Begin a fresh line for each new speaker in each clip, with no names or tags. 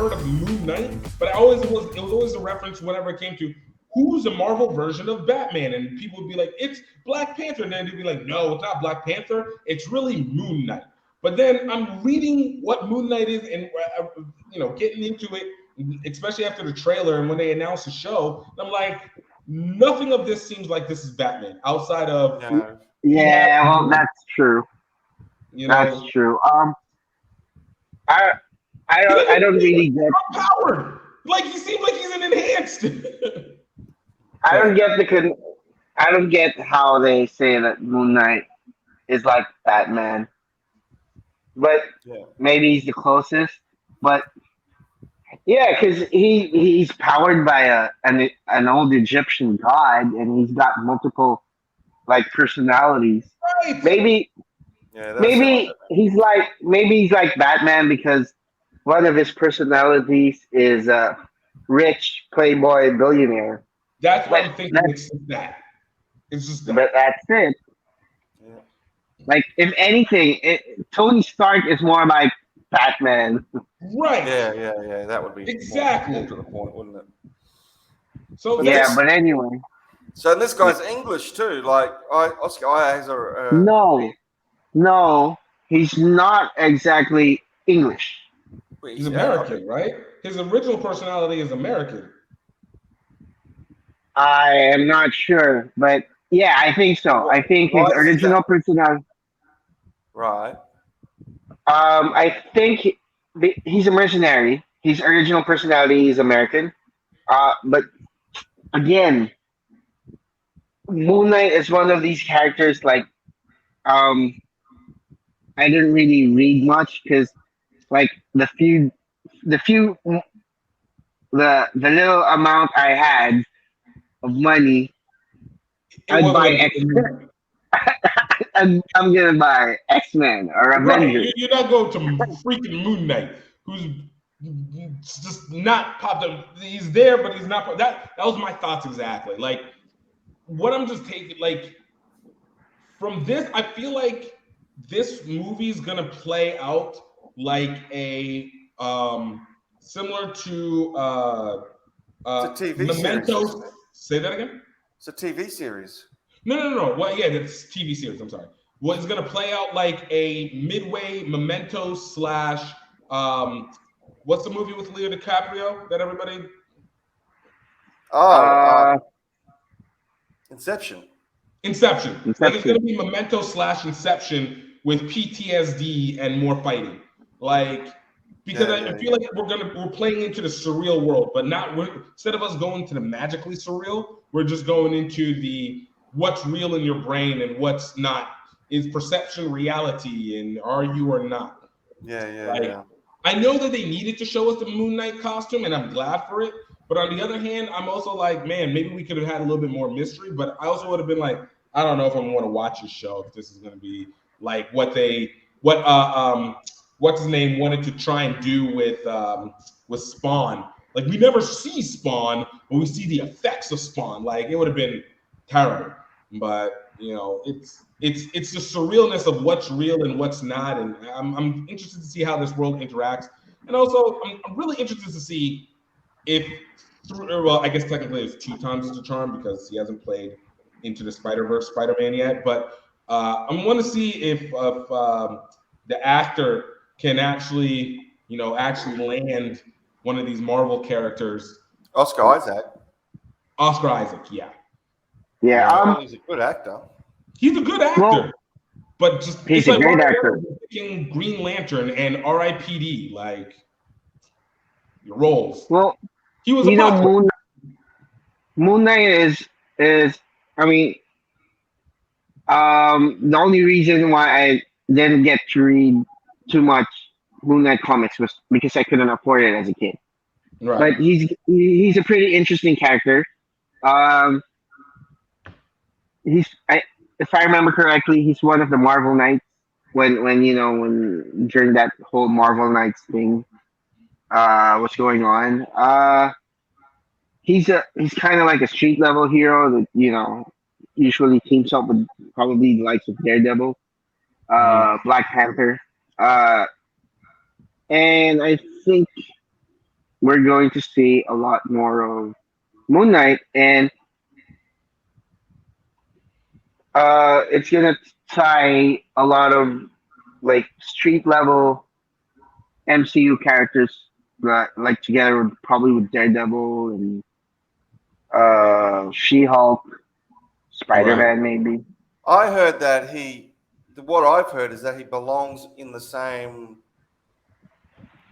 heard of Moon Knight, but it was always a reference whenever it came to who's the Marvel version of Batman, and people would be like, it's Black Panther, and then they'd be like, no, it's not Black Panther, it's really Moon Knight. But then I'm reading what Moon Knight is, and getting into it, especially after the trailer and when they announced the show, I'm like, nothing of this seems like this is Batman outside of
No.
Yeah, well, that's true.
you
That's
know
true. I I
he
don't I
doesn't
don't
seem
really
like
get
he's powered. Like he seems like he's an enhanced.
I
Sorry.
don't get I don't get how they say that Moon Knight is like Batman, but
Yeah.
maybe he's the closest. But yeah, because he's powered by an old Egyptian god, and he's got multiple like personalities.
Right.
Maybe
Yeah, that sound like
maybe he's like Batman because one of his personalities is a rich playboy billionaire.
That's what
But
I'm thinking.
that's
It's just that. It's just
but
that.
that's it.
yeah.
Like if anything, Tony Stark is more like Batman.
Right.
Yeah. That would be more
Exactly.
to the point, wouldn't it?
So
But
Yeah,
this,
but anyway,
so this guy's English too. Like Oscar Isaac has a.
no, no, he's not exactly English.
he's
Yeah,
American, right? His original personality is American.
I am not sure, but yeah, I think so. I think his
why is that?
original personality.
Right.
I think he's a mercenary. His original personality is American. But again, Moon Knight is one of these characters. Like, um, I didn't really read much because, like, the few, the little amount I had of money,
It
I'd
wasn't
buy
gonna
X.
be
I'm gonna buy X Men or
right.
Avengers.
You're not going to freaking Moon Knight, who's just not popped up. He's there, but he's not. That was my thoughts exactly. Like what I'm just taking, like from this, I feel like this movie's gonna play out like a similar to
It's a TV series,
Memento.
isn't it?
Say that again.
It's a TV series.
No. Well, yeah, that's TV series. I'm sorry. Well, it's gonna play out like a midway Memento slash what's the movie with Leo DiCaprio that everybody
Oh,
Uh,
Inception.
Inception. Like it's
Inception.
gonna be Memento slash Inception with PTSD and more fighting. Like because I feel like we're playing into the surreal world, but instead of us going to the magically surreal, we're just going into the what's real in your brain and what's not. Is perception reality, and are you or not? Like
Yeah.
I know that they needed to show us the Moon Knight costume, and I'm glad for it. But on the other hand, I'm also like, man, maybe we could have had a little bit more mystery. But I also would have been like, I don't know if I'm going to watch this show if this is going to be like what's his name wanted to try and do with Spawn. Like we never see Spawn, but we see the effects of Spawn. Like it would have been terrible. But it's the surrealness of what's real and what's not, and I'm interested to see how this world interacts. And also, I'm really interested to see if well, I guess technically it's two times as the charm because he hasn't played Into the Spider-Verse Spider-Man yet. But I want to see if the actor can actually land one of these Marvel characters.
Oscar Isaac.
Oscar Isaac, yeah.
Yeah.
Well, he's a good actor.
He's a good actor,
Well,
but just
he's
it's
a
like
great
Ryan
actor.
Reynolds picking Green Lantern and R.I.P.D. Like your roles.
Well,
He was a plot twist.
Moon Knight is I mean, the only reason why I didn't get to read too much Moon Knight comics was because I couldn't afford it as a kid.
Right.
But he's a pretty interesting character. Um, if I remember correctly, he's one of the Marvel Knights when during that whole Marvel Knights thing was going on. He's kind of like a street level hero that usually teams up with probably the likes of Daredevil,
Mhm.
Black Panther, uh, and I think we're going to see a lot more of Moon Knight, and it's gonna tie a lot of like street level MCU characters like together probably with Daredevil and She Hulk, Spider
Right.
Man maybe.
I heard that what I've heard is that he belongs in the same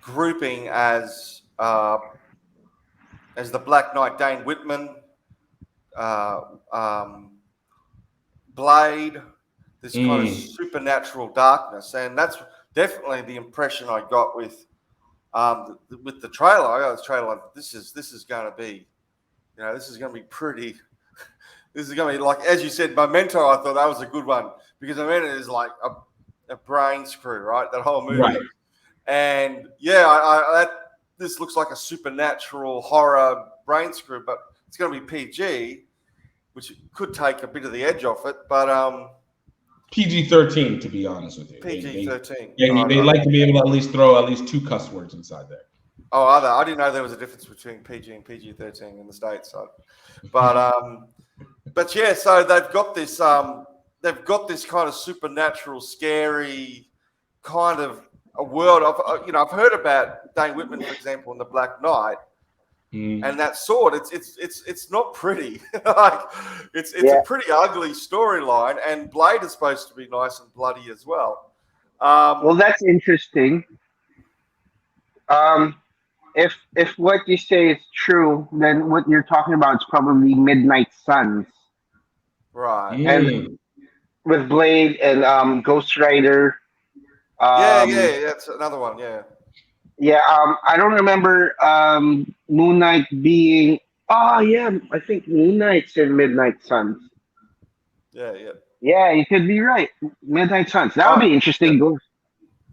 grouping as the Black Knight, Dane Whitman, uh, um, Blade, this kind of supernatural darkness, and that's definitely the impression I got with the trailer. I got this trailer like this is going to be, this is going to be pretty. This is going to be like, as you said, Memento. I thought that was a good one because Memento is like a brain screw, right? That whole movie,
Right.
and this looks like a supernatural horror brain screw, but it's going to be PG, which could take a bit of the edge off it. But
PG-13, to be honest with you.
PG-13.
They like to be able to at least throw at least 2 cuss words inside there.
Oh, are there? I didn't know there was a difference between PG and PG-13 in the States. But yeah, so they've got this kind of supernatural, scary kind of a world of I've heard about Dane Whitman, for example, in The Black Knight, and that sword. It's not pretty. Like it's a pretty ugly storyline, and Blade is supposed to be nice and bloody as well.
Well, that's interesting. If what you say is true, then what you're talking about is probably Midnight Suns.
Right.
And with Blade and Ghost Rider.
Yeah, that's another one. Yeah.
Yeah, I don't remember Moon Knight being. Oh yeah, I think Moon Knight's in Midnight Suns.
Yeah.
Yeah, you could be right. Midnight Suns. That would be interesting.
Yeah.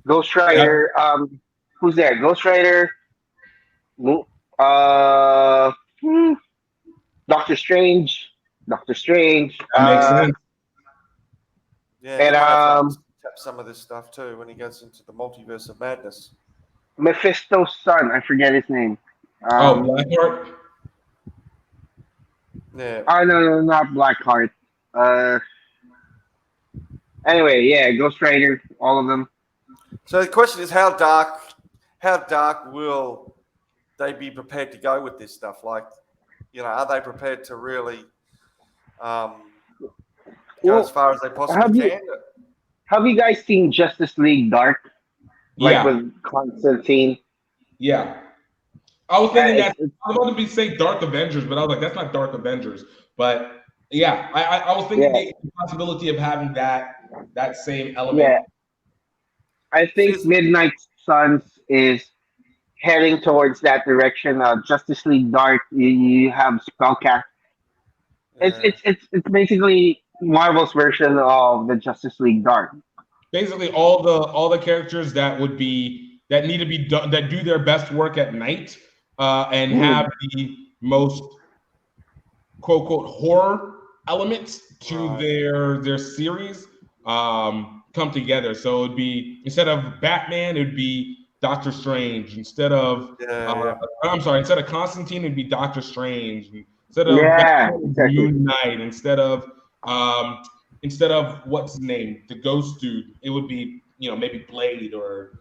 Ghost Rider. Who's there? Ghost Rider. Doctor Strange.
Makes sense.
Yeah,
and
tap some of this stuff too when he goes into the multiverse of madness.
Mephisto's son, I forget his name.
Blackheart.
Yeah.
Oh no, not Blackheart. Anyway, yeah, Ghost Rider, all of them.
So the question is, how dark will they be prepared to go with this stuff? Like, are they prepared to really go as far as they possibly can?
Have you guys seen Justice League Dark? Like with Constantine?
Yeah. I was thinking I was about to say Dark Avengers, but I was like, that's not Dark Avengers. But yeah, I was thinking the possibility of having that same element.
Yeah. I think Midnight Suns is heading towards that direction. Justice League Dark, you have Spellcast. It's basically Marvel's version of the Justice League Dark.
Basically, all the characters that need to be done, that do their best work at night, and have the most quote unquote horror elements to their series come together. So it'd be, instead of Batman, it'd be Doctor Strange. Instead of instead of Constantine, it'd be Doctor Strange. Instead of Batman, Moon Knight. Instead of what's his name, the Ghost dude, it would be maybe Blade or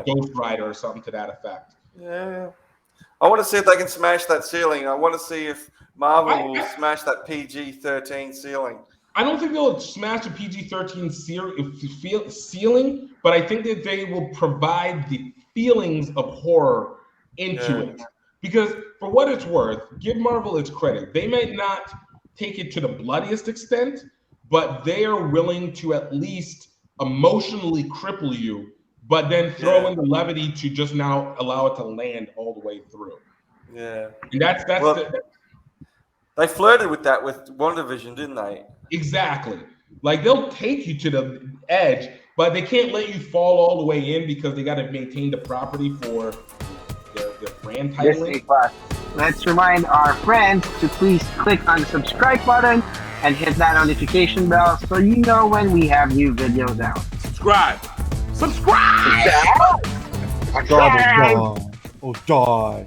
Ghost Rider or something to that effect.
Yeah, I want to see if they can smash that ceiling. I want to see if Marvel will smash that PG-13 ceiling.
I don't think they'll smash a PG-13 ceiling, but I think that they will provide the feelings of horror into it. Because for what it's worth, give Marvel its credit. They may not take it to the bloodiest extent, but they are willing to at least emotionally cripple you, but then throw in the levity to just now allow it to land all the way through.
Yeah.
And that's
they flirted with that with WandaVision, didn't they?
Exactly. Like, they'll take you to the edge, but they can't let you fall all the way in because they got to maintain the property for their brand titling.
Let's remind our friends to please click on the subscribe button and hit that notification bell so you know when we have new videos out.
Subscribe!
Oh, die.